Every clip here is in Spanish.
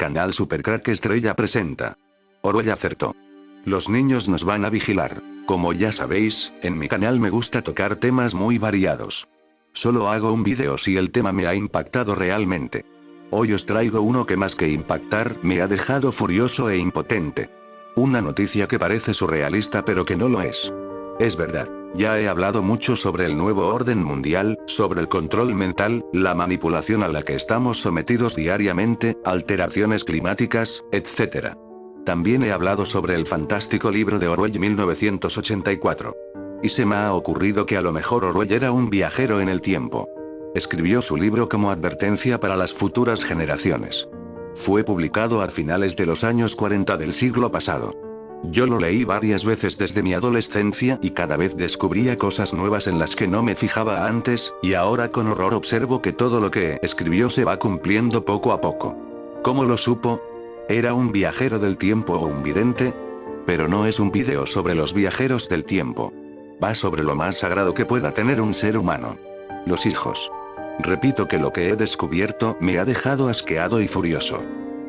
Canal Supercrack Estrella presenta. Orwell acertó. Los niños nos van a vigilar. Como ya sabéis, en mi canal me gusta tocar temas muy variados. Solo hago un vídeo si el tema me ha impactado realmente. Hoy os traigo uno que más que impactar, me ha dejado furioso e impotente. Una noticia que parece surrealista pero que no lo es. Es verdad, ya he hablado mucho sobre el nuevo orden mundial, sobre el control mental, la manipulación a la que estamos sometidos diariamente, alteraciones climáticas, etc. También he hablado sobre el fantástico libro de Orwell 1984. Y se me ha ocurrido que a lo mejor Orwell era un viajero en el tiempo. Escribió su libro como advertencia para las futuras generaciones. Fue publicado a finales de los años 40 del siglo pasado. Yo lo leí varias veces desde mi adolescencia y cada vez descubría cosas nuevas en las que no me fijaba antes, y ahora con horror observo que todo lo que escribió se va cumpliendo poco a poco. ¿Cómo lo supo? ¿Era un viajero del tiempo o un vidente? Pero no es un video sobre los viajeros del tiempo. Va sobre lo más sagrado que pueda tener un ser humano. Los hijos. Repito que lo que he descubierto me ha dejado asqueado y furioso.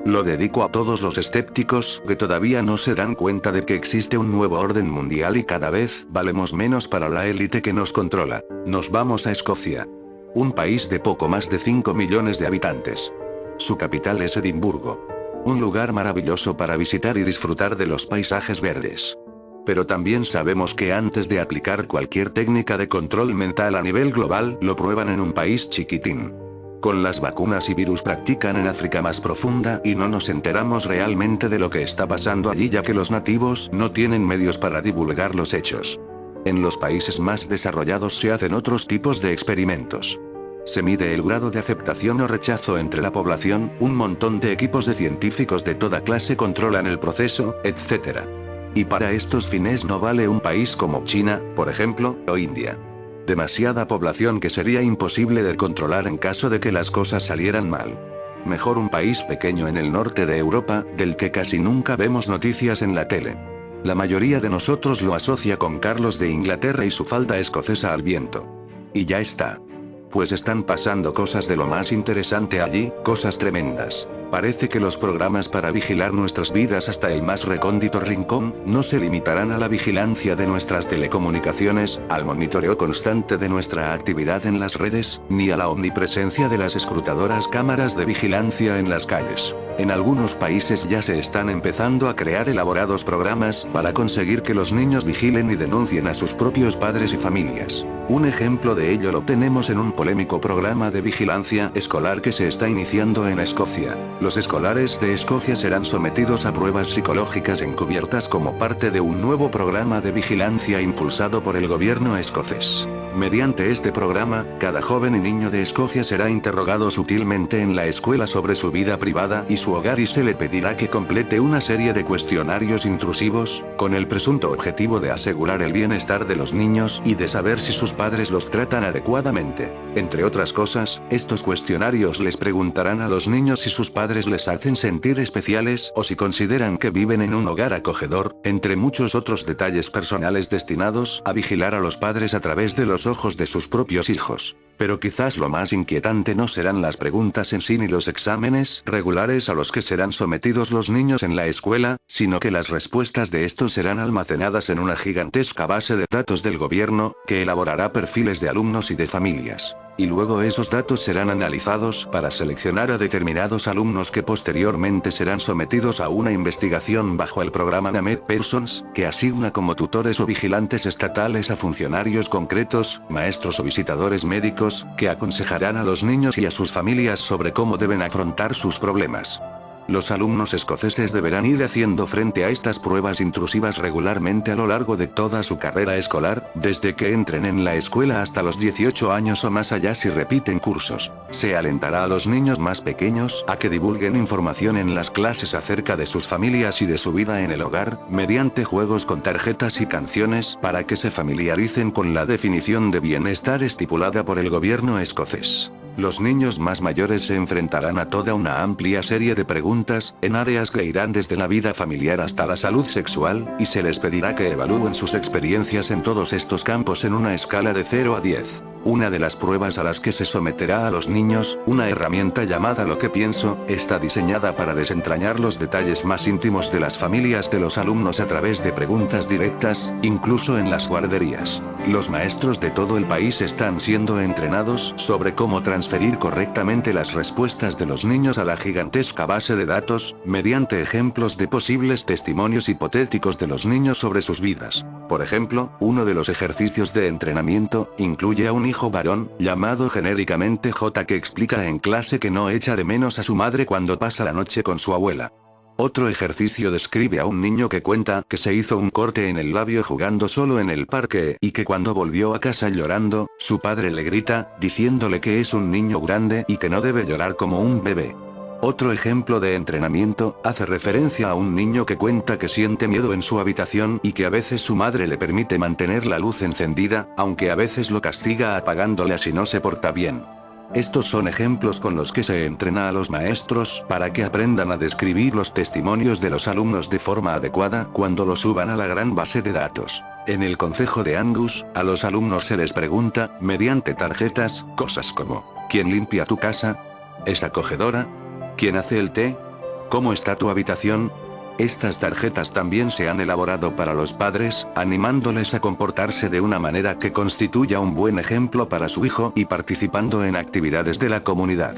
Lo dedico a todos los escépticos que todavía no se dan cuenta de que existe un nuevo orden mundial y cada vez valemos menos para la élite que nos controla. Nos vamos a Escocia. Un país de poco más de 5 millones de habitantes. Su capital es Edimburgo. Un lugar maravilloso para visitar y disfrutar de los paisajes verdes. Pero también sabemos que antes de aplicar cualquier técnica de control mental a nivel global, lo prueban en un país chiquitín. Con las vacunas y virus practican en África más profunda y no nos enteramos realmente de lo que está pasando allí ya que los nativos no tienen medios para divulgar los hechos. En los países más desarrollados se hacen otros tipos de experimentos. Se mide el grado de aceptación o rechazo entre la población, un montón de equipos de científicos de toda clase controlan el proceso, etc. Y para estos fines no vale un país como China, por ejemplo, o India. Demasiada población que sería imposible de controlar en caso de que las cosas salieran mal. Mejor un país pequeño en el norte de Europa, del que casi nunca vemos noticias en la tele. La mayoría de nosotros lo asocia con Carlos de Inglaterra y su falda escocesa al viento. Y ya está. Pues están pasando cosas de lo más interesante allí, cosas tremendas. Parece que los programas para vigilar nuestras vidas hasta el más recóndito rincón, no se limitarán a la vigilancia de nuestras telecomunicaciones, al monitoreo constante de nuestra actividad en las redes, ni a la omnipresencia de las escrutadoras cámaras de vigilancia en las calles. En algunos países ya se están empezando a crear elaborados programas para conseguir que los niños vigilen y denuncien a sus propios padres y familias. Un ejemplo de ello lo tenemos en un polémico programa de vigilancia escolar que se está iniciando en Escocia. Los escolares de Escocia serán sometidos a pruebas psicológicas encubiertas como parte de un nuevo programa de vigilancia impulsado por el gobierno escocés. Mediante este programa, cada joven y niño de Escocia será interrogado sutilmente en la escuela sobre su vida privada y su hogar y se le pedirá que complete una serie de cuestionarios intrusivos, con el presunto objetivo de asegurar el bienestar de los niños y de saber si sus padres los tratan adecuadamente. Entre otras cosas, estos cuestionarios les preguntarán a los niños si sus padres les hacen sentir especiales o si consideran que viven en un hogar acogedor, entre muchos otros detalles personales destinados a vigilar a los padres a través de los ojos de sus propios hijos. Pero quizás lo más inquietante no serán las preguntas en sí ni los exámenes regulares a los que serán sometidos los niños en la escuela, sino que las respuestas de estos serán almacenadas en una gigantesca base de datos del gobierno, que elaborará perfiles de alumnos y de familias. Y luego esos datos serán analizados para seleccionar a determinados alumnos que posteriormente serán sometidos a una investigación bajo el programa Named Persons, que asigna como tutores o vigilantes estatales a funcionarios concretos, maestros o visitadores médicos, que aconsejarán a los niños y a sus familias sobre cómo deben afrontar sus problemas. Los alumnos escoceses deberán ir haciendo frente a estas pruebas intrusivas regularmente a lo largo de toda su carrera escolar, desde que entren en la escuela hasta los 18 años o más allá si repiten cursos. Se alentará a los niños más pequeños a que divulguen información en las clases acerca de sus familias y de su vida en el hogar, mediante juegos con tarjetas y canciones para que se familiaricen con la definición de bienestar estipulada por el gobierno escocés. Los niños más mayores se enfrentarán a toda una amplia serie de preguntas, en áreas que irán desde la vida familiar hasta la salud sexual, y se les pedirá que evalúen sus experiencias en todos estos campos en una escala de 0 a 10. Una de las pruebas a las que se someterá a los niños, una herramienta llamada Lo que pienso, está diseñada para desentrañar los detalles más íntimos de las familias de los alumnos a través de preguntas directas, incluso en las guarderías. Los maestros de todo el país están siendo entrenados sobre cómo transferir correctamente las respuestas de los niños a la gigantesca base de datos, mediante ejemplos de posibles testimonios hipotéticos de los niños sobre sus vidas. Por ejemplo, uno de los ejercicios de entrenamiento incluye a un hijo varón, llamado genéricamente J, que explica en clase que no echa de menos a su madre cuando pasa la noche con su abuela. Otro ejercicio describe a un niño que cuenta que se hizo un corte en el labio jugando solo en el parque y que cuando volvió a casa llorando, su padre le grita, diciéndole que es un niño grande y que no debe llorar como un bebé. Otro ejemplo de entrenamiento hace referencia a un niño que cuenta que siente miedo en su habitación y que a veces su madre le permite mantener la luz encendida, aunque a veces lo castiga apagándola si no se porta bien. Estos son ejemplos con los que se entrena a los maestros para que aprendan a describir los testimonios de los alumnos de forma adecuada cuando los suban a la gran base de datos. En el Concejo de Angus, a los alumnos se les pregunta, mediante tarjetas, cosas como: ¿quién limpia tu casa? ¿Es acogedora? ¿Quién hace el té? ¿Cómo está tu habitación? Estas tarjetas también se han elaborado para los padres, animándoles a comportarse de una manera que constituya un buen ejemplo para su hijo y participando en actividades de la comunidad.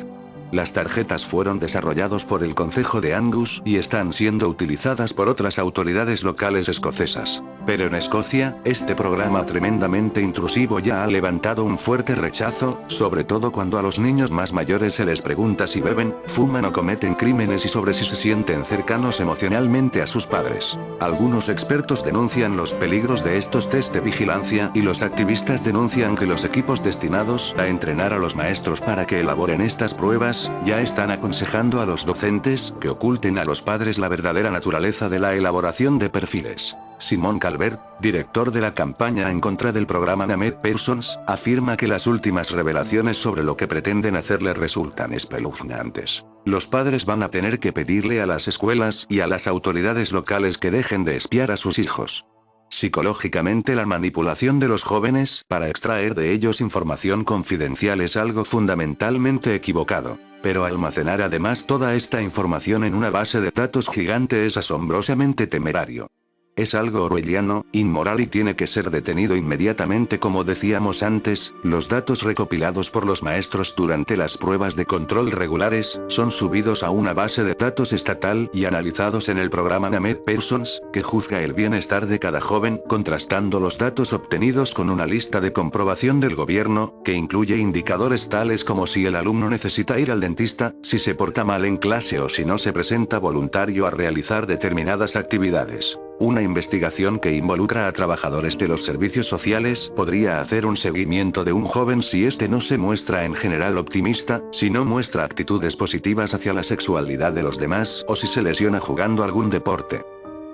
Las tarjetas fueron desarrolladas por el Concejo de Angus y están siendo utilizadas por otras autoridades locales escocesas. Pero en Escocia, este programa tremendamente intrusivo ya ha levantado un fuerte rechazo, sobre todo cuando a los niños más mayores se les pregunta si beben, fuman o cometen crímenes y sobre si se sienten cercanos emocionalmente a sus padres. Algunos expertos denuncian los peligros de estos test de vigilancia y los activistas denuncian que los equipos destinados a entrenar a los maestros para que elaboren estas pruebas ya están aconsejando a los docentes que oculten a los padres la verdadera naturaleza de la elaboración de perfiles. Simon Calvert, director de la campaña en contra del programa Named Persons, afirma que las últimas revelaciones sobre lo que pretenden hacer les resultan espeluznantes. Los padres van a tener que pedirle a las escuelas y a las autoridades locales que dejen de espiar a sus hijos. Psicológicamente, la manipulación de los jóvenes para extraer de ellos información confidencial es algo fundamentalmente equivocado. Pero almacenar además toda esta información en una base de datos gigante es asombrosamente temerario. Es algo orwelliano, inmoral y tiene que ser detenido inmediatamente. Como decíamos antes, los datos recopilados por los maestros durante las pruebas de control regulares, son subidos a una base de datos estatal y analizados en el programa Named Persons, que juzga el bienestar de cada joven, contrastando los datos obtenidos con una lista de comprobación del gobierno, que incluye indicadores tales como si el alumno necesita ir al dentista, si se porta mal en clase o si no se presenta voluntario a realizar determinadas actividades. Una investigación que involucra a trabajadores de los servicios sociales podría hacer un seguimiento de un joven si este no se muestra en general optimista, si no muestra actitudes positivas hacia la sexualidad de los demás o si se lesiona jugando algún deporte.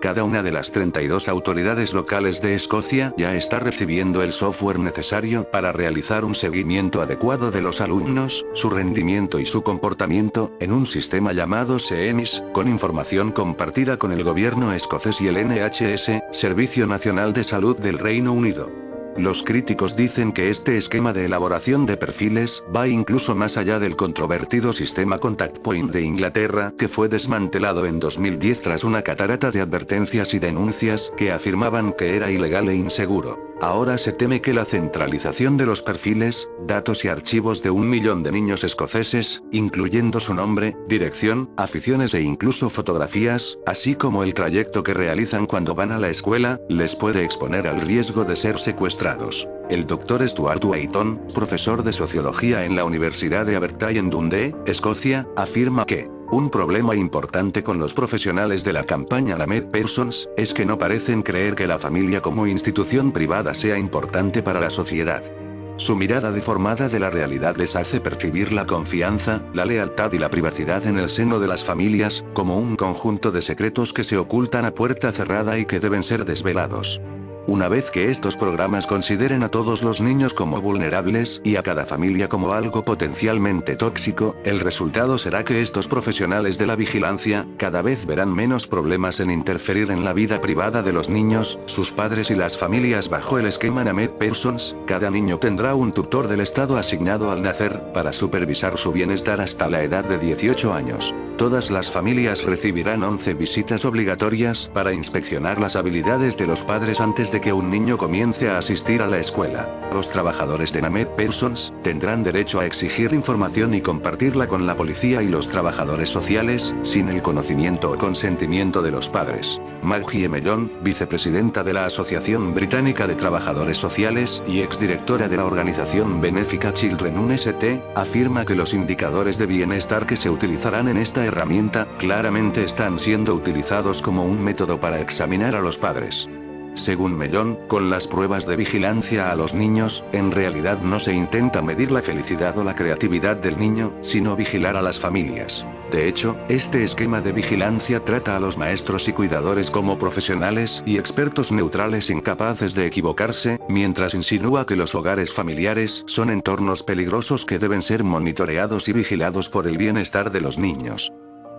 Cada una de las 32 autoridades locales de Escocia ya está recibiendo el software necesario para realizar un seguimiento adecuado de los alumnos, su rendimiento y su comportamiento, en un sistema llamado SENIS, con información compartida con el gobierno escocés y el NHS, Servicio Nacional de Salud del Reino Unido. Los críticos dicen que este esquema de elaboración de perfiles va incluso más allá del controvertido sistema Contact Point de Inglaterra, que fue desmantelado en 2010 tras una catarata de advertencias y denuncias que afirmaban que era ilegal e inseguro. Ahora se teme que la centralización de los perfiles, datos y archivos de 1 millón de niños escoceses, incluyendo su nombre, dirección, aficiones e incluso fotografías, así como el trayecto que realizan cuando van a la escuela, les puede exponer al riesgo de ser secuestrados. El Dr. Stuart Wayton, profesor de sociología en la Universidad de Abertay en Dundee, Escocia, afirma que un problema importante con los profesionales de la campaña Named Persons es que no parecen creer que la familia como institución privada sea importante para la sociedad. Su mirada deformada de la realidad les hace percibir la confianza, la lealtad y la privacidad en el seno de las familias, como un conjunto de secretos que se ocultan a puerta cerrada y que deben ser desvelados. Una vez que estos programas consideren a todos los niños como vulnerables y a cada familia como algo potencialmente tóxico, el resultado será que estos profesionales de la vigilancia, cada vez verán menos problemas en interferir en la vida privada de los niños, sus padres y las familias bajo el esquema Named Persons. Cada niño tendrá un tutor del Estado asignado al nacer, para supervisar su bienestar hasta la edad de 18 años. Todas las familias recibirán 11 visitas obligatorias para inspeccionar las habilidades de los padres antes de que un niño comience a asistir a la escuela. Los trabajadores de Named Persons tendrán derecho a exigir información y compartirla con la policía y los trabajadores sociales, sin el conocimiento o consentimiento de los padres. Maggie Mellon, vicepresidenta de la Asociación Británica de Trabajadores Sociales y exdirectora de la organización benéfica Children UNST, afirma que los indicadores de bienestar que se utilizarán en esta herramienta, claramente están siendo utilizados como un método para examinar a los padres. Según Mellon, con las pruebas de vigilancia a los niños, en realidad no se intenta medir la felicidad o la creatividad del niño, sino vigilar a las familias. De hecho, este esquema de vigilancia trata a los maestros y cuidadores como profesionales y expertos neutrales incapaces de equivocarse, mientras insinúa que los hogares familiares son entornos peligrosos que deben ser monitoreados y vigilados por el bienestar de los niños.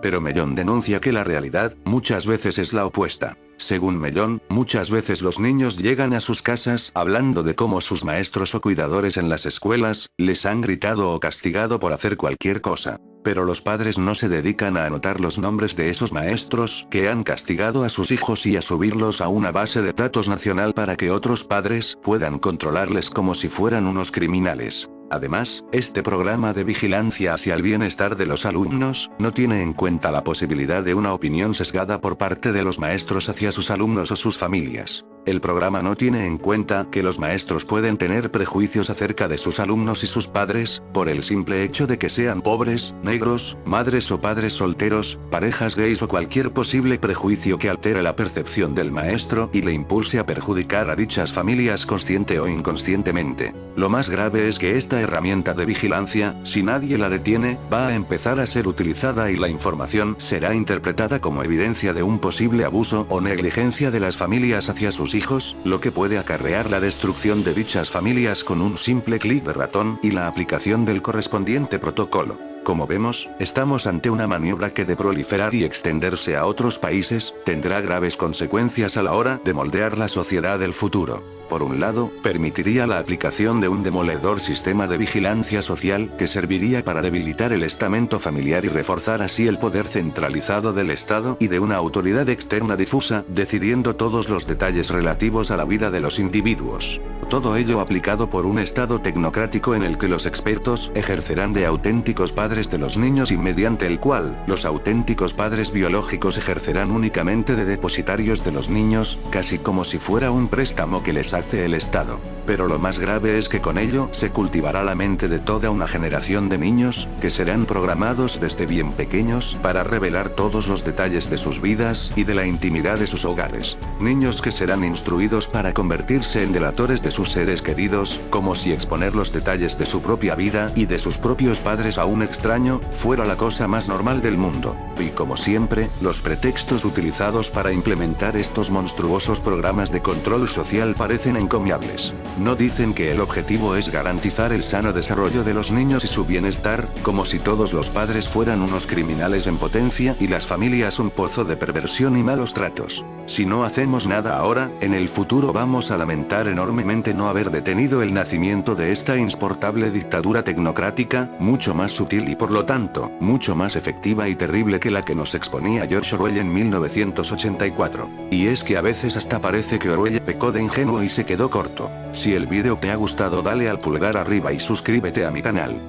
Pero Mellon denuncia que la realidad, muchas veces es la opuesta. Según Mellon, muchas veces los niños llegan a sus casas hablando de cómo sus maestros o cuidadores en las escuelas, les han gritado o castigado por hacer cualquier cosa. Pero los padres no se dedican a anotar los nombres de esos maestros que han castigado a sus hijos y a subirlos a una base de datos nacional para que otros padres puedan controlarles como si fueran unos criminales. Además, este programa de vigilancia hacia el bienestar de los alumnos, no tiene en cuenta la posibilidad de una opinión sesgada por parte de los maestros hacia sus alumnos o sus familias. El programa no tiene en cuenta que los maestros pueden tener prejuicios acerca de sus alumnos y sus padres, por el simple hecho de que sean pobres, negros, madres o padres solteros, parejas gays o cualquier posible prejuicio que altere la percepción del maestro y le impulse a perjudicar a dichas familias consciente o inconscientemente. Lo más grave es que esta herramienta de vigilancia, si nadie la detiene, va a empezar a ser utilizada y la información será interpretada como evidencia de un posible abuso o negligencia de las familias hacia sus hijos, lo que puede acarrear la destrucción de dichas familias con un simple clic de ratón y la aplicación del correspondiente protocolo. Como vemos, estamos ante una maniobra que de proliferar y extenderse a otros países, tendrá graves consecuencias a la hora de moldear la sociedad del futuro. Por un lado, permitiría la aplicación de un demoledor sistema de vigilancia social que serviría para debilitar el estamento familiar y reforzar así el poder centralizado del Estado y de una autoridad externa difusa, decidiendo todos los detalles relativos a la vida de los individuos. Todo ello aplicado por un Estado tecnocrático en el que los expertos ejercerán de auténticos padres de los niños y mediante el cual, los auténticos padres biológicos ejercerán únicamente de depositarios de los niños, casi como si fuera un préstamo que les hace el Estado. Pero lo más grave es que con ello se cultivará la mente de toda una generación de niños, que serán programados desde bien pequeños para revelar todos los detalles de sus vidas y de la intimidad de sus hogares. Niños que serán instruidos para convertirse en delatores de sus seres queridos, como si exponer los detalles de su propia vida y de sus propios padres a un extraño fuera la cosa más normal del mundo. Y como siempre, los pretextos utilizados para implementar estos monstruosos programas de control social parecen encomiables. No dicen que el objetivo es garantizar el sano desarrollo de los niños y su bienestar, como si todos los padres fueran unos criminales en potencia y las familias un pozo de perversión y malos tratos. Si no hacemos nada ahora, en el futuro vamos a lamentar enormemente no haber detenido el nacimiento de esta insoportable dictadura tecnocrática, mucho más sutil y por lo tanto, mucho más efectiva y terrible que la que nos exponía George Orwell en 1984. Y es que a veces hasta parece que Orwell pecó de ingenuo y se quedó corto. Si el vídeo te ha gustado, dale al pulgar arriba y suscríbete a mi canal.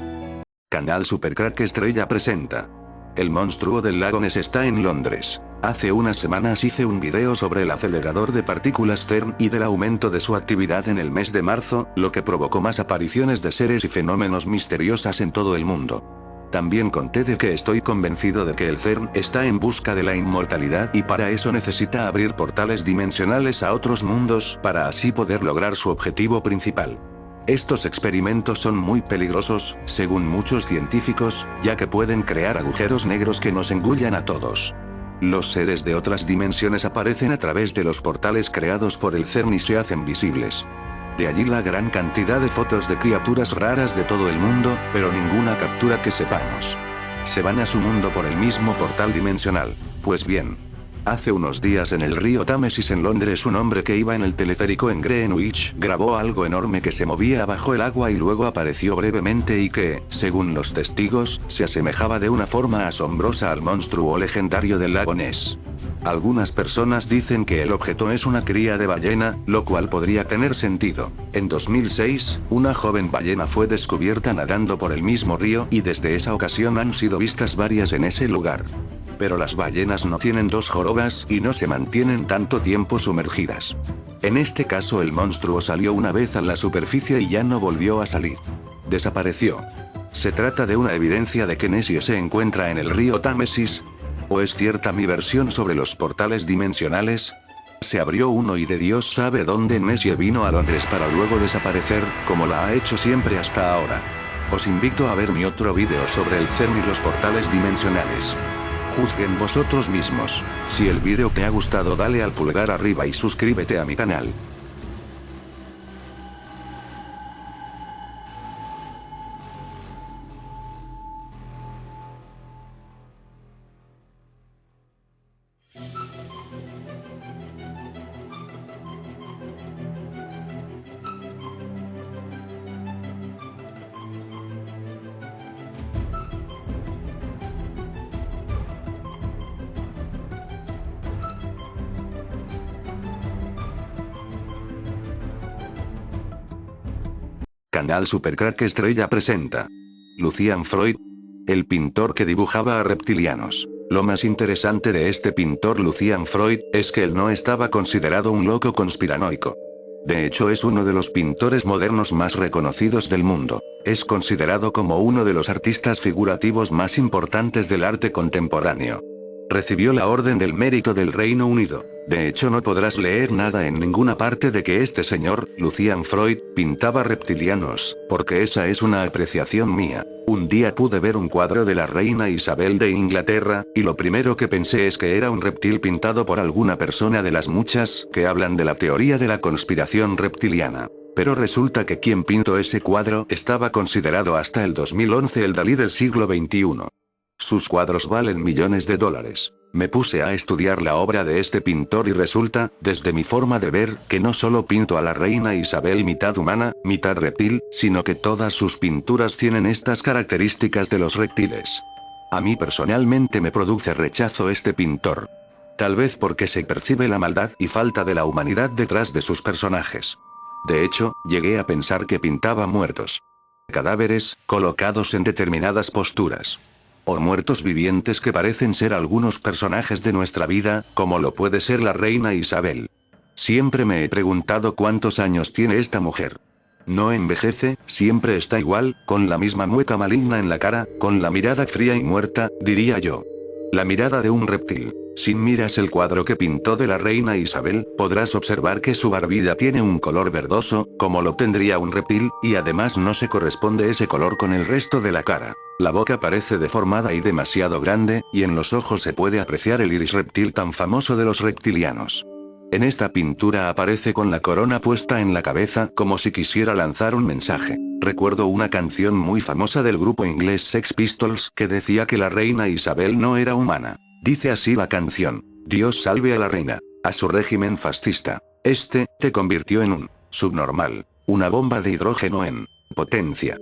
Canal Supercrack Estrella presenta. El monstruo del lago Ness está en Londres. Hace unas semanas hice un video sobre el acelerador de partículas CERN y del aumento de su actividad en el mes de marzo, lo que provocó más apariciones de seres y fenómenos misteriosos en todo el mundo. También conté de que estoy convencido de que el CERN está en busca de la inmortalidad y para eso necesita abrir portales dimensionales a otros mundos para así poder lograr su objetivo principal. Estos experimentos son muy peligrosos, según muchos científicos, ya que pueden crear agujeros negros que nos engullan a todos. Los seres de otras dimensiones aparecen a través de los portales creados por el CERN y se hacen visibles. De allí la gran cantidad de fotos de criaturas raras de todo el mundo, pero ninguna captura que sepamos. Se van a su mundo por el mismo portal dimensional. Pues bien. Hace unos días en el río Támesis en Londres un hombre que iba en el teleférico en Greenwich grabó algo enorme que se movía bajo el agua y luego apareció brevemente y que, según los testigos, se asemejaba de una forma asombrosa al monstruo legendario del lago Ness. Algunas personas dicen que el objeto es una cría de ballena, lo cual podría tener sentido. En 2006, una joven ballena fue descubierta nadando por el mismo río y desde esa ocasión han sido vistas varias en ese lugar. Pero las ballenas no tienen dos jorobas y no se mantienen tanto tiempo sumergidas. En este caso el monstruo salió una vez a la superficie y ya no volvió a salir. Desapareció. ¿Se trata de una evidencia de que Nessie se encuentra en el río Támesis? ¿O es cierta mi versión sobre los portales dimensionales? Se abrió uno y de Dios sabe dónde Nessie vino a Londres para luego desaparecer, como la ha hecho siempre hasta ahora. Os invito a ver mi otro video sobre el CERN y los portales dimensionales. Juzguen vosotros mismos. Si el video te ha gustado dale al pulgar arriba y suscríbete a mi canal. Canal Supercrack Estrella presenta. Lucian Freud. El pintor que dibujaba a reptilianos. Lo más interesante de este pintor Lucian Freud, es que él no estaba considerado un loco conspiranoico. De hecho es uno de los pintores modernos más reconocidos del mundo. Es considerado como uno de los artistas figurativos más importantes del arte contemporáneo. Recibió la Orden del Mérito del Reino Unido. De hecho no podrás leer nada en ninguna parte de que este señor, Lucian Freud, pintaba reptilianos, porque esa es una apreciación mía. Un día pude ver un cuadro de la reina Isabel de Inglaterra, y lo primero que pensé es que era un reptil pintado por alguna persona de las muchas que hablan de la teoría de la conspiración reptiliana. Pero resulta que quien pintó ese cuadro estaba considerado hasta el 2011 el Dalí del siglo XXI. Sus cuadros valen millones de dólares. Me puse a estudiar la obra de este pintor y resulta, desde mi forma de ver, que no solo pinto a la reina Isabel mitad humana, mitad reptil, sino que todas sus pinturas tienen estas características de los reptiles. A mí personalmente me produce rechazo este pintor. Tal vez porque se percibe la maldad y falta de la humanidad detrás de sus personajes. De hecho, llegué a pensar que pintaba muertos. Cadáveres, colocados en determinadas posturas. O muertos vivientes que parecen ser algunos personajes de nuestra vida, como lo puede ser la reina Isabel. Siempre me he preguntado cuántos años tiene esta mujer. No envejece, siempre está igual, con la misma mueca maligna en la cara, con la mirada fría y muerta, diría yo. La mirada de un reptil. Si miras el cuadro que pintó de la reina Isabel, podrás observar que su barbilla tiene un color verdoso, como lo tendría un reptil, y además no se corresponde ese color con el resto de la cara. La boca parece deformada y demasiado grande, y en los ojos se puede apreciar el iris reptil tan famoso de los reptilianos. En esta pintura aparece con la corona puesta en la cabeza como si quisiera lanzar un mensaje. Recuerdo una canción muy famosa del grupo inglés Sex Pistols que decía que la reina Isabel no era humana. Dice así la canción: Dios salve a la reina, a su régimen fascista. Este, te convirtió en un subnormal, una bomba de hidrógeno en potencia.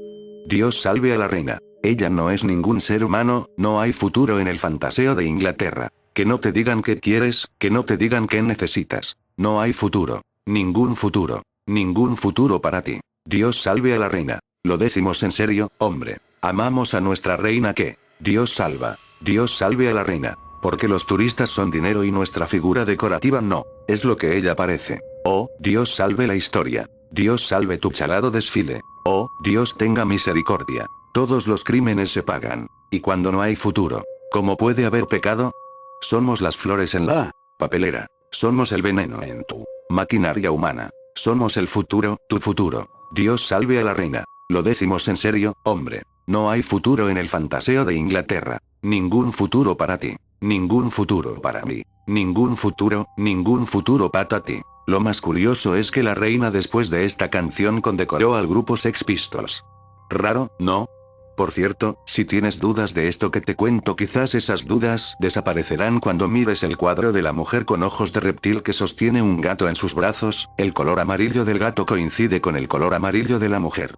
Dios salve a la reina. Ella no es ningún ser humano, no hay futuro en el fantaseo de Inglaterra. Que no te digan qué quieres, que no te digan qué necesitas. No hay futuro. Ningún futuro. Ningún futuro para ti. Dios salve a la reina. Lo decimos en serio, hombre. Amamos a nuestra reina que Dios salva. Dios salve a la reina. Porque los turistas son dinero y nuestra figura decorativa no. Es lo que ella parece. Oh, Dios salve la historia. Dios salve tu chalado desfile. Oh, Dios tenga misericordia. Todos los crímenes se pagan. Y cuando no hay futuro, ¿cómo puede haber pecado? Somos las flores en la papelera. Somos el veneno en tu maquinaria humana. Somos el futuro, tu futuro. Dios salve a la reina. Lo decimos en serio, hombre. No hay futuro en el fantaseo de Inglaterra. Ningún futuro para ti. Ningún futuro para mí. Ningún futuro patati. Lo más curioso es que la reina después de esta canción condecoró al grupo Sex Pistols. Raro, ¿no? Por cierto, si tienes dudas de esto que te cuento, quizás esas dudas desaparecerán cuando mires el cuadro de la mujer con ojos de reptil que sostiene un gato en sus brazos. El color amarillo del gato coincide con el color amarillo de la mujer.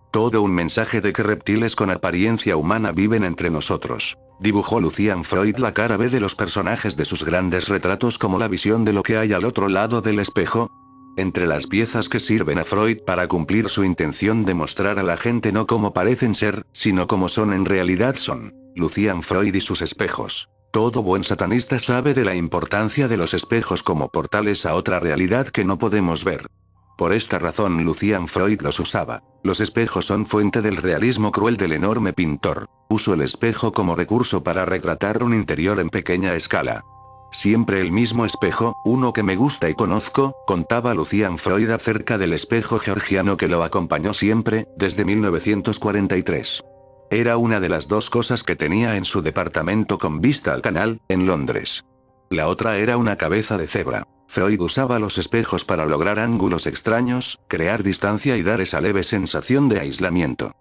Todo un mensaje de que reptiles con apariencia humana viven entre nosotros. Dibujó Lucian Freud la cara B de los personajes de sus grandes retratos como la visión de lo que hay al otro lado del espejo. Entre las piezas que sirven a Freud para cumplir su intención de mostrar a la gente no como parecen ser, sino como son en realidad son. Lucian Freud y sus espejos. Todo buen satanista sabe de la importancia de los espejos como portales a otra realidad que no podemos ver. Por esta razón Lucian Freud los usaba. Los espejos son fuente del realismo cruel del enorme pintor. Uso el espejo como recurso para retratar un interior en pequeña escala. Siempre el mismo espejo, uno que me gusta y conozco, contaba Lucian Freud acerca del espejo georgiano que lo acompañó siempre, desde 1943. Era una de las dos cosas que tenía en su departamento con vista al canal, en Londres. La otra era una cabeza de cebra. Freud usaba los espejos para lograr ángulos extraños, crear distancia y dar esa leve sensación de aislamiento.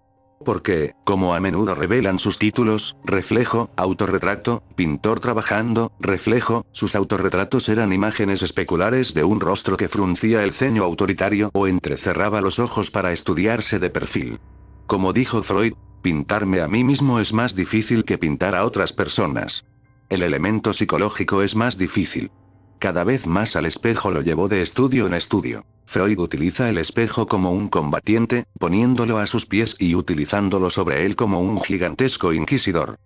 Porque, como a menudo revelan sus títulos, reflejo, autorretrato, pintor trabajando, reflejo, sus autorretratos eran imágenes especulares de un rostro que fruncía el ceño autoritario o entrecerraba los ojos para estudiarse de perfil. Como dijo Freud, pintarme a mí mismo es más difícil que pintar a otras personas. El elemento psicológico es más difícil. Cada vez más al espejo lo llevó de estudio en estudio. Freud utiliza el espejo como un combatiente, poniéndolo a sus pies y utilizándolo sobre él como un gigantesco inquisidor.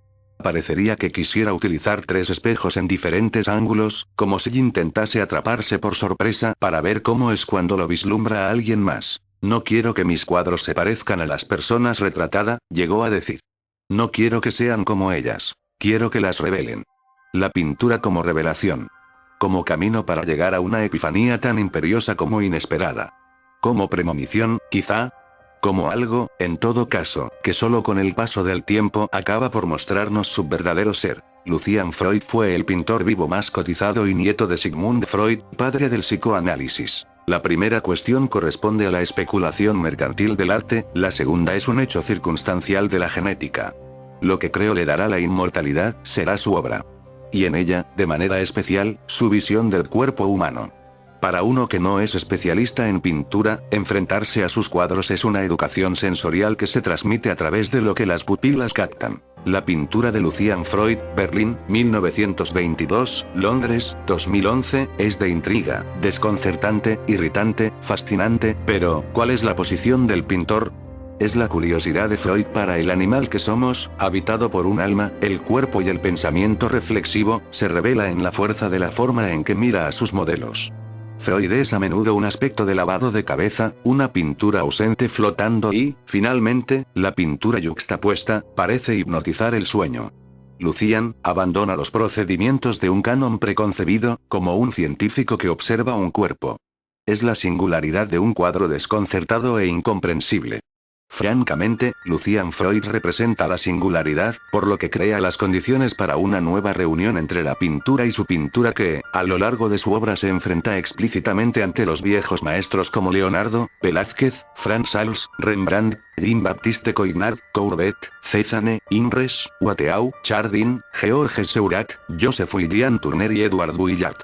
Parecería que quisiera utilizar 3 espejos en diferentes ángulos, como si intentase atraparse por sorpresa para ver cómo es cuando lo vislumbra a alguien más. No quiero que mis cuadros se parezcan a las personas retratadas, llegó a decir. No quiero que sean como ellas. Quiero que las revelen. La pintura como revelación. Como camino para llegar a una epifanía tan imperiosa como inesperada. Como premonición, quizá. Como algo, en todo caso, que solo con el paso del tiempo acaba por mostrarnos su verdadero ser. Lucian Freud fue el pintor vivo más cotizado y nieto de Sigmund Freud, padre del psicoanálisis. La primera cuestión corresponde a la especulación mercantil del arte, la segunda es un hecho circunstancial de la genética. Lo que creo le dará la inmortalidad, será su obra. Y en ella, de manera especial, su visión del cuerpo humano. Para uno que no es especialista en pintura, enfrentarse a sus cuadros es una educación sensorial que se transmite a través de lo que las pupilas captan. La pintura de Lucian Freud, Berlín, 1922, Londres, 2011, es de intriga, desconcertante, irritante, fascinante, pero, ¿cuál es la posición del pintor? Es la curiosidad de Freud para el animal que somos, habitado por un alma, el cuerpo y el pensamiento reflexivo, se revela en la fuerza de la forma en que mira a sus modelos. Freud es a menudo un aspecto de lavado de cabeza, una pintura ausente flotando y, finalmente, la pintura yuxtapuesta, parece hipnotizar el sueño. Lucian abandona los procedimientos de un canon preconcebido, como un científico que observa un cuerpo. Es la singularidad de un cuadro desconcertado e incomprensible. Francamente, Lucian Freud representa la singularidad, por lo que crea las condiciones para una nueva reunión entre la pintura y su pintura que, a lo largo de su obra se enfrenta explícitamente ante los viejos maestros como Leonardo, Velázquez, Frans Hals, Rembrandt, Jean-Baptiste Cornard, Courbet, Cézanne, Imres, Watteau, Chardin, Georges Seurat, Joseph William Turner y Edward Vuillard.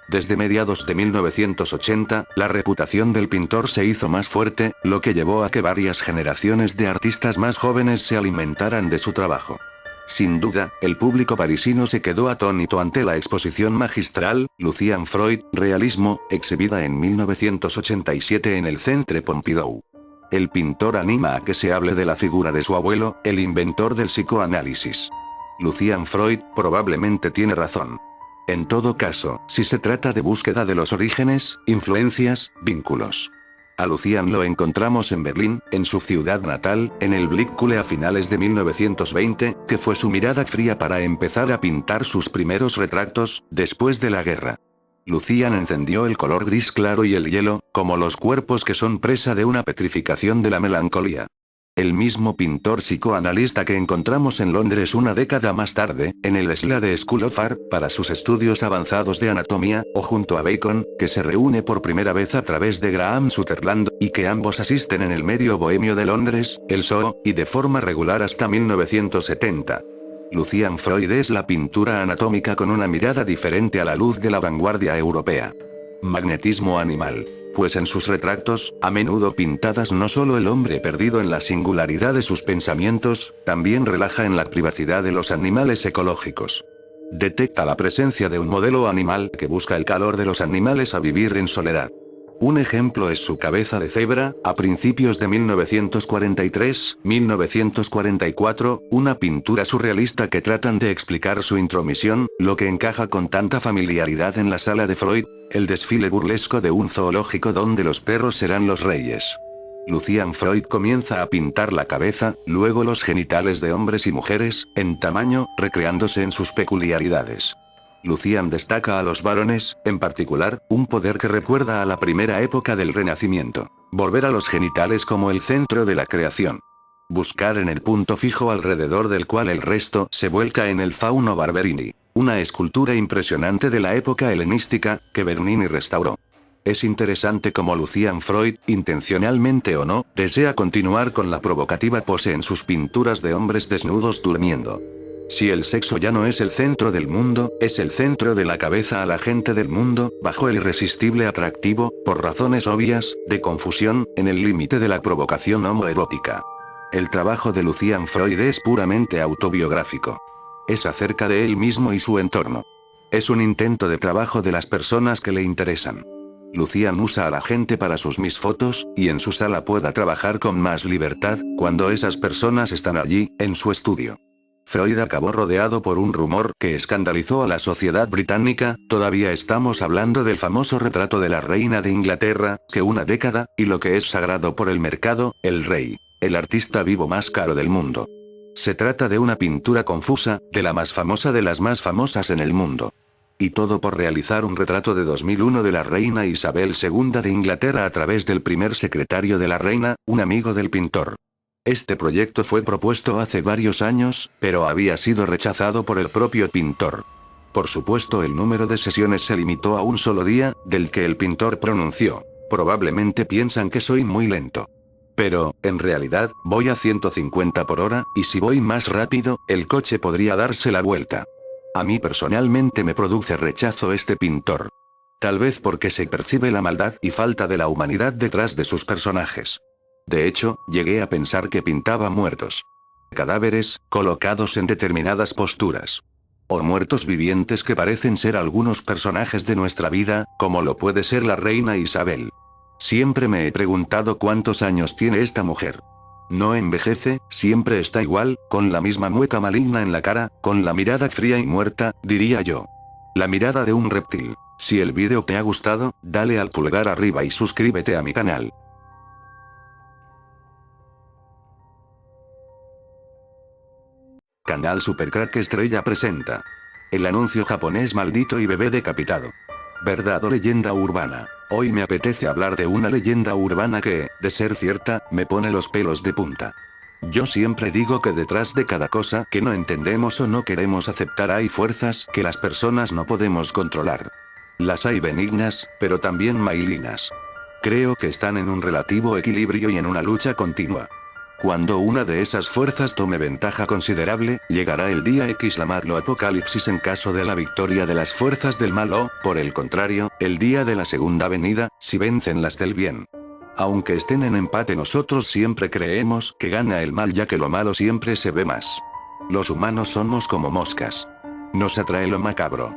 Desde mediados de 1980, la reputación del pintor se hizo más fuerte, lo que llevó a que varias generaciones de artistas más jóvenes se alimentaran de su trabajo. Sin duda, el público parisino se quedó atónito ante la exposición magistral, Lucian Freud, Realismo, exhibida en 1987 en el Centre Pompidou. El pintor anima a que se hable de la figura de su abuelo, el inventor del psicoanálisis. Lucian Freud, probablemente tiene razón. En todo caso, si se trata de búsqueda de los orígenes, influencias, vínculos. A Lucian lo encontramos en Berlín, en su ciudad natal, en el Blickschule a finales de 1920, que fue su mirada fría para empezar a pintar sus primeros retratos, después de la guerra. Lucian encendió el color gris claro y el hielo, como los cuerpos que son presa de una petrificación de la melancolía. El mismo pintor psicoanalista que encontramos en Londres una década más tarde, en el Slade School of Art, para sus estudios avanzados de anatomía, o junto a Bacon, que se reúne por primera vez a través de Graham Sutherland, y que ambos asisten en el medio bohemio de Londres, el Soho, y de forma regular hasta 1970. Lucian Freud es la pintura anatómica con una mirada diferente a la luz de la vanguardia europea. Magnetismo animal. Pues en sus retratos, a menudo pintadas no solo el hombre perdido en la singularidad de sus pensamientos, también relaja en la privacidad de los animales ecológicos. Detecta la presencia de un modelo animal que busca el calor de los animales a vivir en soledad. Un ejemplo es su cabeza de cebra, a principios de 1943-1944, una pintura surrealista que tratan de explicar su intromisión, lo que encaja con tanta familiaridad en la sala de Freud, el desfile burlesco de un zoológico donde los perros serán los reyes. Lucian Freud comienza a pintar la cabeza, luego los genitales de hombres y mujeres, en tamaño, recreándose en sus peculiaridades. Lucian destaca a los varones, en particular, un poder que recuerda a la primera época del Renacimiento. Volver a los genitales como el centro de la creación. Buscar en el punto fijo alrededor del cual el resto se vuelca en el Fauno Barberini, una escultura impresionante de la época helenística, que Bernini restauró. Es interesante cómo Lucian Freud, intencionalmente o no, desea continuar con la provocativa pose en sus pinturas de hombres desnudos durmiendo. Si el sexo ya no es el centro del mundo, es el centro de la cabeza a la gente del mundo, bajo el irresistible atractivo, por razones obvias, de confusión, en el límite de la provocación homoerótica. El trabajo de Lucian Freud es puramente autobiográfico. Es acerca de él mismo y su entorno. Es un intento de trabajo de las personas que le interesan. Lucian usa a la gente para sus misfotos, y en su sala pueda trabajar con más libertad, cuando esas personas están allí, en su estudio. Freud acabó rodeado por un rumor que escandalizó a la sociedad británica, todavía estamos hablando del famoso retrato de la reina de Inglaterra, que una década, y lo que es sagrado por el mercado, el rey, el artista vivo más caro del mundo. Se trata de una pintura confusa, de la más famosa de las más famosas en el mundo. Y todo por realizar un retrato de 2001 de la reina Isabel II de Inglaterra a través del primer secretario de la reina, un amigo del pintor. Este proyecto fue propuesto hace varios años, pero había sido rechazado por el propio pintor. Por supuesto, el número de sesiones se limitó a un solo día, del que el pintor pronunció: probablemente piensan que soy muy lento. Pero, en realidad, voy a 150 por hora, y si voy más rápido, el coche podría darse la vuelta. A mí personalmente me produce rechazo este pintor. Tal vez porque se percibe la maldad y falta de la humanidad detrás de sus personajes. De hecho, llegué a pensar que pintaba muertos. Cadáveres, colocados en determinadas posturas. O muertos vivientes que parecen ser algunos personajes de nuestra vida, como lo puede ser la reina Isabel. Siempre me he preguntado cuántos años tiene esta mujer. No envejece, siempre está igual, con la misma mueca maligna en la cara, con la mirada fría y muerta, diría yo. La mirada de un reptil. Si el vídeo te ha gustado, dale al pulgar arriba y suscríbete a mi canal. Canal Supercrack Estrella presenta. El anuncio japonés maldito y bebé decapitado. ¿Verdad o leyenda urbana? Hoy me apetece hablar de una leyenda urbana que, de ser cierta, me pone los pelos de punta. Yo siempre digo que detrás de cada cosa que no entendemos o no queremos aceptar hay fuerzas que las personas no podemos controlar. Las hay benignas, pero también malignas. Creo que están en un relativo equilibrio y en una lucha continua. Cuando una de esas fuerzas tome ventaja considerable, llegará el día X, llamadlo apocalipsis en caso de la victoria de las fuerzas del mal o, por el contrario, el día de la segunda venida, si vencen las del bien. Aunque estén en empate, nosotros siempre creemos que gana el mal, ya que lo malo siempre se ve más. Los humanos somos como moscas. Nos atrae lo macabro.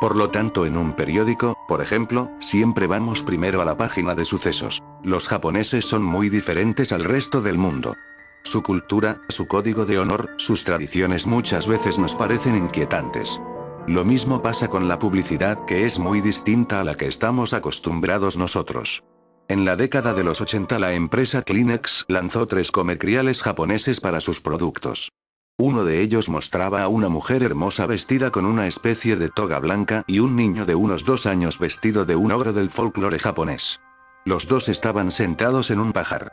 Por lo tanto, en un periódico, por ejemplo, siempre vamos primero a la página de sucesos. Los japoneses son muy diferentes al resto del mundo. Su cultura, su código de honor, sus tradiciones muchas veces nos parecen inquietantes. Lo mismo pasa con la publicidad, que es muy distinta a la que estamos acostumbrados nosotros. En la década de los 80 la empresa Kleenex lanzó 3 comerciales japoneses para sus productos. Uno de ellos mostraba a una mujer hermosa vestida con una especie de toga blanca y un niño de unos 2 años vestido de un ogro del folclore japonés. Los dos estaban sentados en un pajar.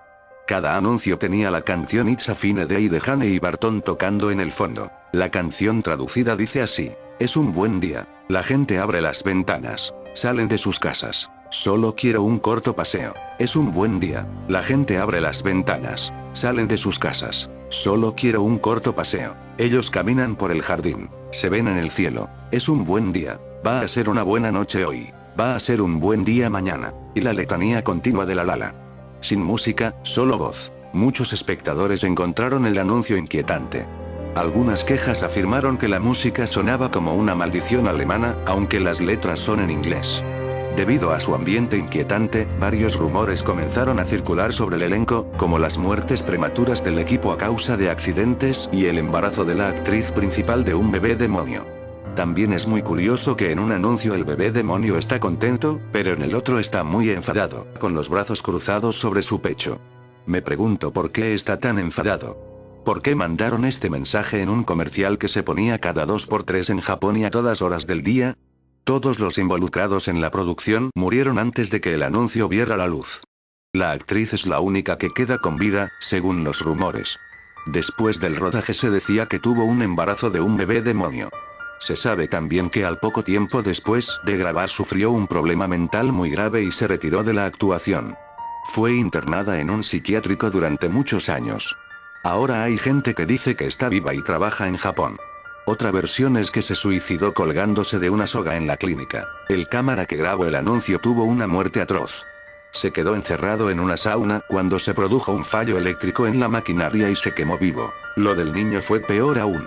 Cada anuncio tenía la canción It's a Fine Day de Hane y Barton tocando en el fondo. La canción traducida dice así: es un buen día. La gente abre las ventanas. Salen de sus casas. Solo quiero un corto paseo. Es un buen día. La gente abre las ventanas. Salen de sus casas. Solo quiero un corto paseo. Ellos caminan por el jardín. Se ven en el cielo. Es un buen día. Va a ser una buena noche hoy. Va a ser un buen día mañana. Y la letanía continua de la Lala. Sin música, solo voz. Muchos espectadores encontraron el anuncio inquietante. Algunas quejas afirmaron que la música sonaba como una maldición alemana, aunque las letras son en inglés. Debido a su ambiente inquietante, varios rumores comenzaron a circular sobre el elenco, como las muertes prematuras del equipo a causa de accidentes y el embarazo de la actriz principal de un bebé demonio. También es muy curioso que en un anuncio el bebé demonio está contento, pero en el otro está muy enfadado, con los brazos cruzados sobre su pecho. Me pregunto por qué está tan enfadado. ¿Por qué mandaron este mensaje en un comercial que se ponía cada 2x3 en Japón y a todas horas del día? Todos los involucrados en la producción murieron antes de que el anuncio viera la luz. La actriz es la única que queda con vida, según los rumores. Después del rodaje se decía que tuvo un embarazo de un bebé demonio. Se sabe también que al poco tiempo después de grabar sufrió un problema mental muy grave y se retiró de la actuación. Fue internada en un psiquiátrico durante muchos años. Ahora hay gente que dice que está viva y trabaja en Japón. Otra versión es que se suicidó colgándose de una soga en la clínica. El cámara que grabó el anuncio tuvo una muerte atroz. Se quedó encerrado en una sauna cuando se produjo un fallo eléctrico en la maquinaria y se quemó vivo. Lo del niño fue peor aún.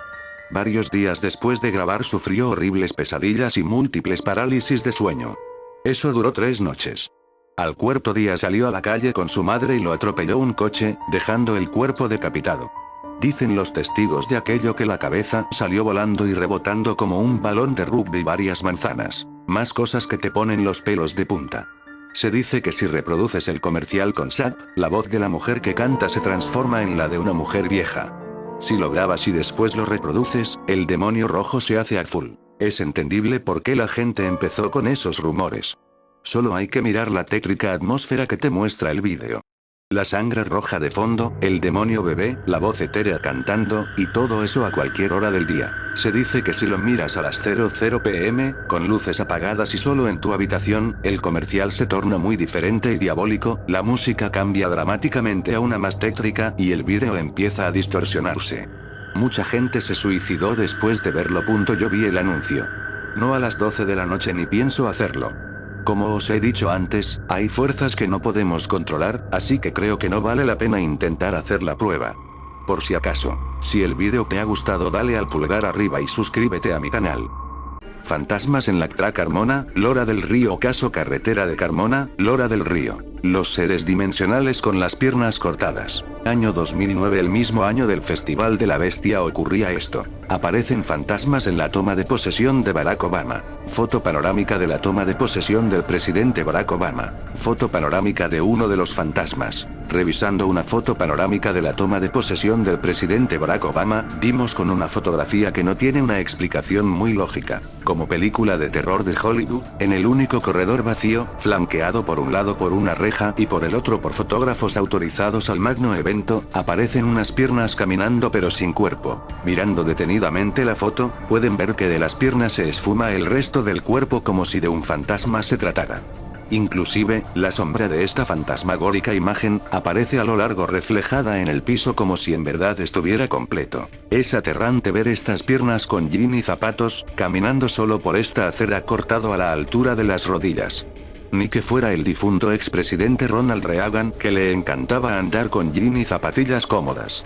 Varios días después de grabar sufrió horribles pesadillas y múltiples parálisis de sueño. Eso duró 3 noches. Al cuarto día salió a la calle con su madre y lo atropelló un coche, dejando el cuerpo decapitado. Dicen los testigos de aquello que la cabeza salió volando y rebotando como un balón de rugby varias manzanas. Más cosas que te ponen los pelos de punta. Se dice que si reproduces el comercial con SAP, la voz de la mujer que canta se transforma en la de una mujer vieja. Si lo grabas y después lo reproduces, el demonio rojo se hace a full. Es entendible por qué la gente empezó con esos rumores. Solo hay que mirar la tétrica atmósfera que te muestra el vídeo. La sangre roja de fondo, el demonio bebé, la voz etérea cantando, y todo eso a cualquier hora del día. Se dice que si lo miras a las 00 pm, con luces apagadas y solo en tu habitación, el comercial se torna muy diferente y diabólico, la música cambia dramáticamente a una más tétrica y el vídeo empieza a distorsionarse. Mucha gente se suicidó después de verlo. Yo vi el anuncio. No a las 12 de la noche ni pienso hacerlo. Como os he dicho antes, hay fuerzas que no podemos controlar, así que creo que no vale la pena intentar hacer la prueba. Por si acaso, si el vídeo te ha gustado dale al pulgar arriba y suscríbete a mi canal. Fantasmas en la CTRA Carmona, Lora del Río. Caso Carretera de Carmona, Lora del Río. Los seres dimensionales con las piernas cortadas. Año 2009. El mismo año del Festival de la Bestia ocurría esto. Aparecen fantasmas en la toma de posesión de Barack Obama. Foto panorámica de la toma de posesión del presidente Barack Obama. Foto panorámica de uno de los fantasmas. Revisando una foto panorámica de la toma de posesión del presidente Barack Obama, dimos con una fotografía que no tiene una explicación muy lógica. Como película de terror de Hollywood, en el único corredor vacío, flanqueado por un lado por una reja y por el otro por fotógrafos autorizados al magno evento, aparecen unas piernas caminando pero sin cuerpo. Mirando detenidamente la foto, pueden ver que de las piernas se esfuma el resto del cuerpo como si de un fantasma se tratara. Inclusive, la sombra de esta fantasmagórica imagen, aparece a lo largo reflejada en el piso como si en verdad estuviera completo. Es aterrante ver estas piernas con jean y zapatos, caminando solo por esta acera cortado a la altura de las rodillas. Ni que fuera el difunto expresidente Ronald Reagan, que le encantaba andar con jean y zapatillas cómodas.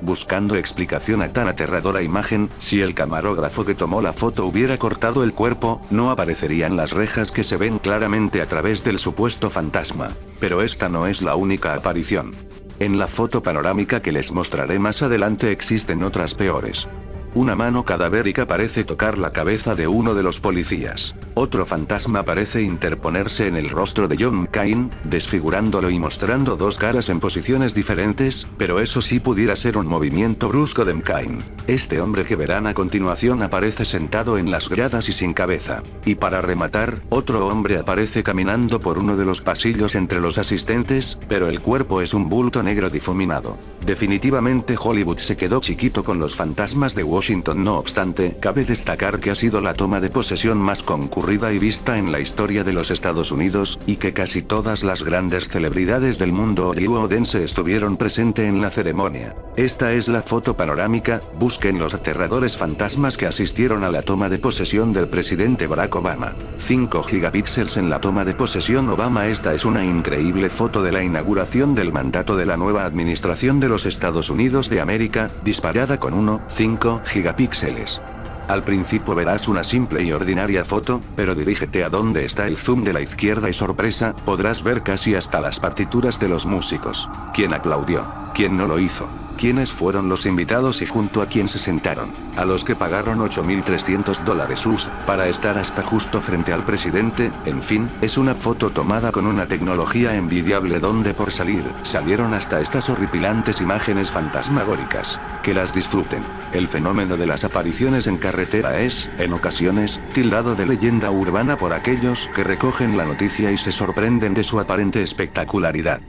Buscando explicación a tan aterradora imagen, si el camarógrafo que tomó la foto hubiera cortado el cuerpo, no aparecerían las rejas que se ven claramente a través del supuesto fantasma. Pero esta no es la única aparición. En la foto panorámica que les mostraré más adelante existen otras peores. Una mano cadavérica parece tocar la cabeza de uno de los policías. Otro fantasma parece interponerse en el rostro de John McClane, desfigurándolo y mostrando dos caras en posiciones diferentes, pero eso sí pudiera ser un movimiento brusco de McClane. Este hombre que verán a continuación aparece sentado en las gradas y sin cabeza. Y para rematar, otro hombre aparece caminando por uno de los pasillos entre los asistentes, pero el cuerpo es un bulto negro difuminado. Definitivamente Hollywood se quedó chiquito con los fantasmas de Washington. No obstante, cabe destacar que ha sido la toma de posesión más concurrida y vista en la historia de los Estados Unidos, y que casi todas las grandes celebridades del mundo hollywoodense estuvieron presentes en la ceremonia. Esta es la foto panorámica. Busquen los aterradores fantasmas que asistieron a la toma de posesión del presidente Barack Obama. 5 gigapíxeles en la toma de posesión Obama. Esta es una increíble foto de la inauguración del mandato de la nueva administración de los Estados Unidos de América, disparada con 1,5 gigapíxeles. Al principio verás una simple y ordinaria foto, pero dirígete a donde está el zoom de la izquierda y sorpresa, podrás ver casi hasta las partituras de los músicos. ¿Quién aplaudió? ¿Quién no lo hizo? ¿Quiénes fueron los invitados y junto a quién se sentaron? A los que pagaron $8.300 US para estar hasta justo frente al presidente. En fin, es una foto tomada con una tecnología envidiable donde por salieron hasta estas horripilantes imágenes fantasmagóricas. Que las disfruten. El fenómeno de las apariciones en carretera es, en ocasiones, tildado de leyenda urbana por aquellos que recogen la noticia y se sorprenden de su aparente espectacularidad.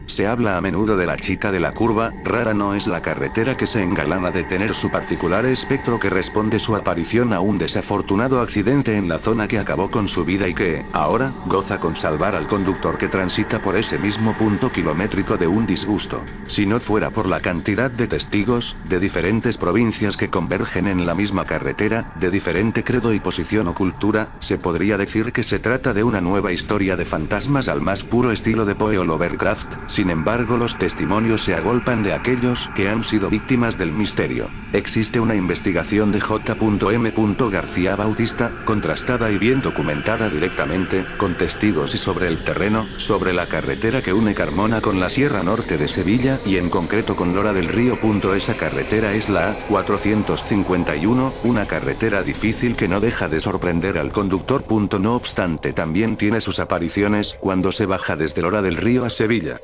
Se habla a menudo de la chica de la curva. Rara no es la carretera que se engalana de tener su particular espectro que responde su aparición a un desafortunado accidente en la zona que acabó con su vida y que, ahora, goza con salvar al conductor que transita por ese mismo punto kilométrico de un disgusto. Si no fuera por la cantidad de testigos, de diferentes provincias que convergen en la misma carretera, de diferente credo y posición o cultura, se podría decir que se trata de una nueva historia de fantasmas al más puro estilo de Poe o Lovecraft. Sin embargo, los testimonios se agolpan de aquellos que han sido víctimas del misterio. Existe una investigación de J.M. García Bautista, contrastada y bien documentada directamente, con testigos y sobre el terreno, sobre la carretera que une Carmona con la Sierra Norte de Sevilla y en concreto con Lora del Río. Esa carretera es la A451, una carretera difícil que no deja de sorprender al conductor. No obstante, también tiene sus apariciones cuando se baja desde Lora del Río a Sevilla.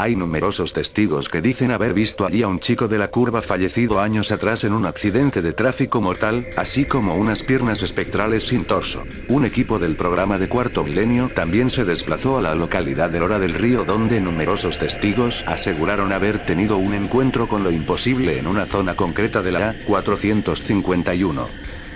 Hay numerosos testigos que dicen haber visto allí a un chico de la curva fallecido años atrás en un accidente de tráfico mortal, así como unas piernas espectrales sin torso. Un equipo del programa de Cuarto Milenio también se desplazó a la localidad de Lora del Río donde numerosos testigos aseguraron haber tenido un encuentro con lo imposible en una zona concreta de la A451.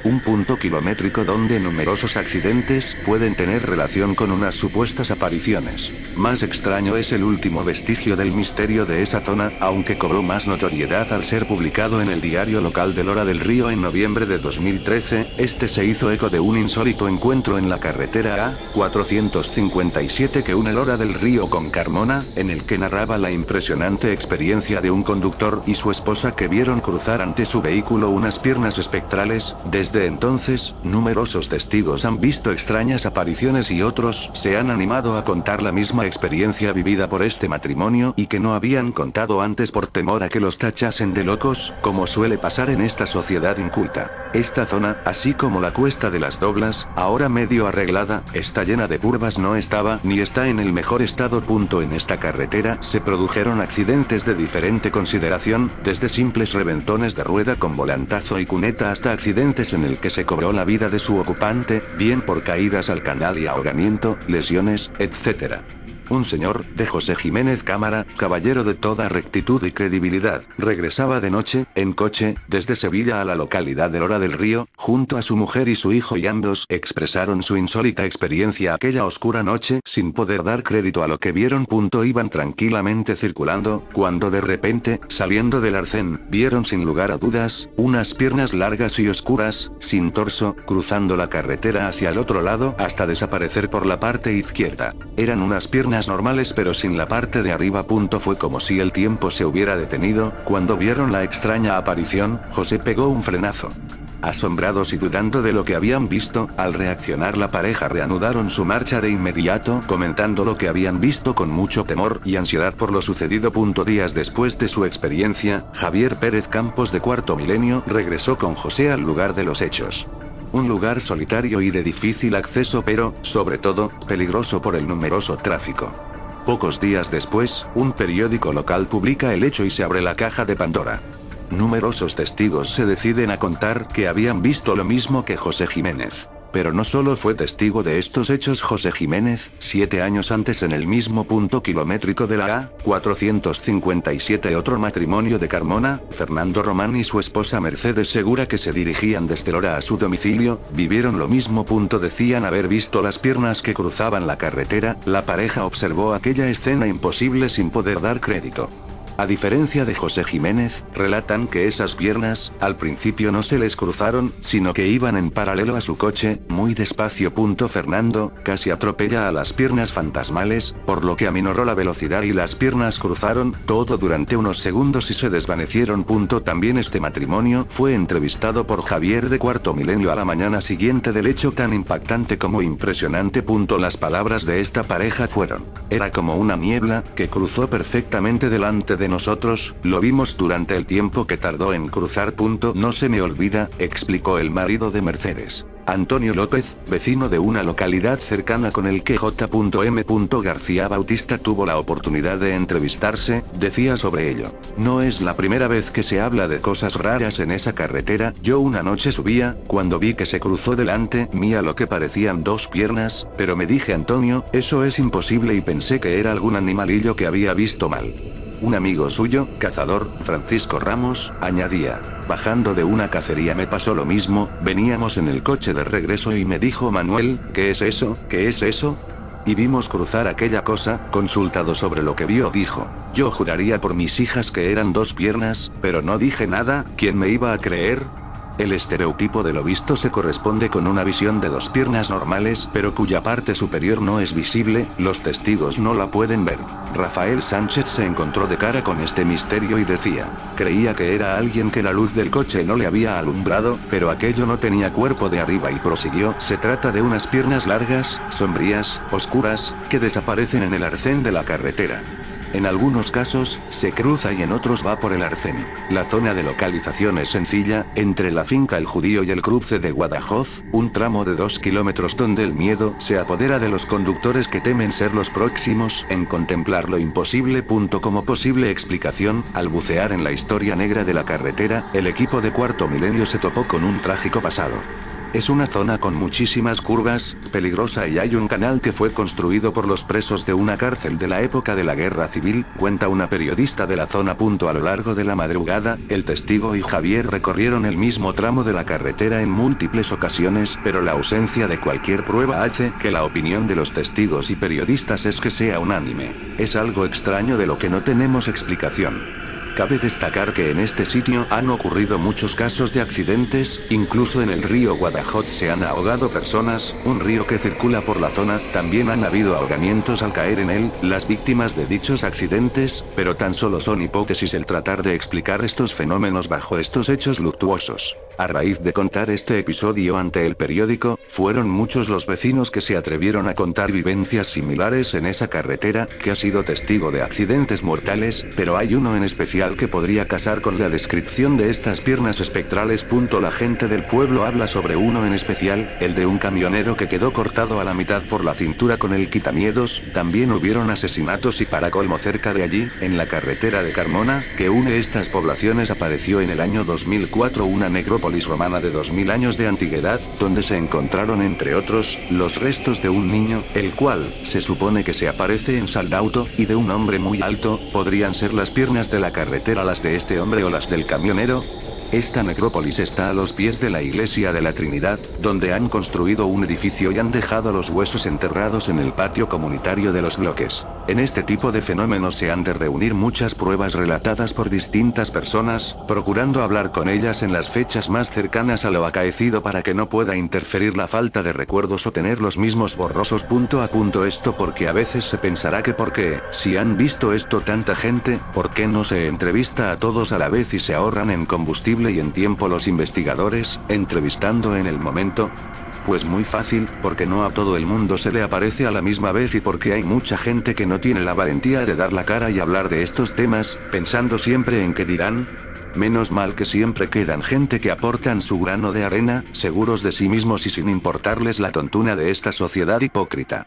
Un punto kilométrico donde numerosos accidentes pueden tener relación con unas supuestas apariciones. Más extraño es el último vestigio del misterio de esa zona, aunque cobró más notoriedad al ser publicado en el diario local de Lora del Río en noviembre de 2013. Este se hizo eco de un insólito encuentro en la carretera A457 que une Lora del Río con Carmona, en el que narraba la impresionante experiencia de un conductor y su esposa que vieron cruzar ante su vehículo unas piernas espectrales. Desde entonces, numerosos testigos han visto extrañas apariciones y otros se han animado a contar la misma experiencia vivida por este matrimonio y que no habían contado antes por temor a que los tachasen de locos, como suele pasar en esta sociedad inculta. Esta zona, así como la Cuesta de las Doblas, ahora medio arreglada, está llena de curvas. No estaba ni está en el mejor estado. En esta carretera se produjeron accidentes de diferente consideración, desde simples reventones de rueda con volantazo y cuneta hasta accidentes en el que se cobró la vida de su ocupante, bien por caídas al canal y ahogamiento, lesiones, etc. Un señor, de José Jiménez Cámara, caballero de toda rectitud y credibilidad, regresaba de noche, en coche, desde Sevilla a la localidad de Lora del Río, junto a su mujer y su hijo y ambos expresaron su insólita experiencia aquella oscura noche, sin poder dar crédito a lo que vieron. Iban tranquilamente circulando, cuando de repente, saliendo del arcén, vieron sin lugar a dudas, unas piernas largas y oscuras, sin torso, cruzando la carretera hacia el otro lado hasta desaparecer por la parte izquierda. Eran unas piernas normales pero sin la parte de arriba. Fue como si el tiempo se hubiera detenido. Cuando vieron la extraña aparición, José pegó un frenazo. Asombrados y dudando de lo que habían visto, al reaccionar la pareja reanudaron su marcha de inmediato, comentando lo que habían visto con mucho temor y ansiedad por lo sucedido. Días después de su experiencia, Javier Pérez Campos de Cuarto Milenio regresó con José al lugar de los hechos. Un lugar solitario y de difícil acceso, pero, sobre todo, peligroso por el numeroso tráfico. Pocos días después, un periódico local publica el hecho y se abre la caja de Pandora. Numerosos testigos se deciden a contar que habían visto lo mismo que José Jiménez. Pero no solo fue testigo de estos hechos José Jiménez, 7 años antes en el mismo punto kilométrico de la A457 otro matrimonio de Carmona, Fernando Román y su esposa Mercedes Segura, que se dirigían desde Lora a su domicilio, vivieron lo mismo. Decían haber visto las piernas que cruzaban la carretera. La pareja observó aquella escena imposible sin poder dar crédito. A diferencia de José Jiménez, relatan que esas piernas, al principio no se les cruzaron, sino que iban en paralelo a su coche, muy despacio. Fernando casi atropella a las piernas fantasmales, por lo que aminoró la velocidad y las piernas cruzaron, todo durante unos segundos y se desvanecieron. También este matrimonio fue entrevistado por Javier de Cuarto Milenio a la mañana siguiente del hecho, tan impactante como impresionante. Las palabras de esta pareja fueron: era como una niebla, que cruzó perfectamente delante de nosotros, lo vimos durante el tiempo que tardó en cruzar. No se me olvida, explicó el marido de Mercedes, Antonio López, vecino de una localidad cercana con el que J.M. García Bautista tuvo la oportunidad de entrevistarse. Decía sobre ello: no es la primera vez que se habla de cosas raras en esa carretera. Yo una noche subía, cuando vi que se cruzó delante mía lo que parecían dos piernas, pero me dije: Antonio, eso es imposible, y pensé que era algún animalillo que había visto mal. Un amigo suyo, cazador, Francisco Ramos, añadía: bajando de una cacería me pasó lo mismo, veníamos en el coche de regreso y me dijo Manuel: ¿qué es eso? ¿Qué es eso? Y vimos cruzar aquella cosa. Consultado sobre lo que vio, dijo: yo juraría por mis hijas que eran dos piernas, pero no dije nada. ¿Quién me iba a creer? El estereotipo de lo visto se corresponde con una visión de dos piernas normales, pero cuya parte superior no es visible. Los testigos no la pueden ver. Rafael Sánchez se encontró de cara con este misterio y decía: creía que era alguien que la luz del coche no le había alumbrado, pero aquello no tenía cuerpo de arriba, y prosiguió: se trata de unas piernas largas, sombrías, oscuras, que desaparecen en el arcén de la carretera. En algunos casos, se cruza y en otros va por el arcén. La zona de localización es sencilla, entre la finca El Judío y el cruce de Guadajoz, un tramo de 2 kilómetros donde el miedo se apodera de los conductores que temen ser los próximos en contemplar lo imposible. Como posible explicación, al bucear en la historia negra de la carretera, el equipo de Cuarto Milenio se topó con un trágico pasado. Es una zona con muchísimas curvas, peligrosa, y hay un canal que fue construido por los presos de una cárcel de la época de la Guerra Civil, cuenta una periodista de la zona. A lo largo de la madrugada, el testigo y Javier recorrieron el mismo tramo de la carretera en múltiples ocasiones, pero la ausencia de cualquier prueba hace que la opinión de los testigos y periodistas es que sea unánime. Es algo extraño de lo que no tenemos explicación. Cabe destacar que en este sitio han ocurrido muchos casos de accidentes, incluso en el río Guadajoz se han ahogado personas, un río que circula por la zona. También han habido ahogamientos al caer en él las víctimas de dichos accidentes, pero tan solo son hipótesis el tratar de explicar estos fenómenos bajo estos hechos luctuosos. A raíz de contar este episodio ante el periódico, fueron muchos los vecinos que se atrevieron a contar vivencias similares en esa carretera, que ha sido testigo de accidentes mortales, pero hay uno en especial que podría casar con la descripción de estas piernas espectrales. La gente del pueblo habla sobre uno en especial, el de un camionero que quedó cortado a la mitad por la cintura con el quitamiedos. También hubieron asesinatos y, para colmo, cerca de allí, en la carretera de Carmona, que une estas poblaciones, apareció en el año 2004 una necrópolis romana de 2000 años de antigüedad, donde se encontraron, entre otros, los restos de un niño, el cual se supone que se aparece en Saldauto, y de un hombre muy alto. ¿Podrían ser las piernas de la carretera las de este hombre o las del camionero? Esta necrópolis está a los pies de la iglesia de la Trinidad, donde han construido un edificio y han dejado los huesos enterrados en el patio comunitario de los bloques. En este tipo de fenómenos se han de reunir muchas pruebas relatadas por distintas personas, procurando hablar con ellas en las fechas más cercanas a lo acaecido para que no pueda interferir la falta de recuerdos o tener los mismos borrosos. Esto porque a veces se pensará que porque, si han visto esto tanta gente, ¿por qué no se entrevista a todos a la vez y se ahorran en combustible? accesible y en tiempo los investigadores, entrevistando en el momento? Pues muy fácil, porque no a todo el mundo se le aparece a la misma vez y porque hay mucha gente que no tiene la valentía de dar la cara y hablar de estos temas, pensando siempre en qué dirán. Menos mal que siempre quedan gente que aportan su grano de arena, seguros de sí mismos y sin importarles la tontuna de esta sociedad hipócrita.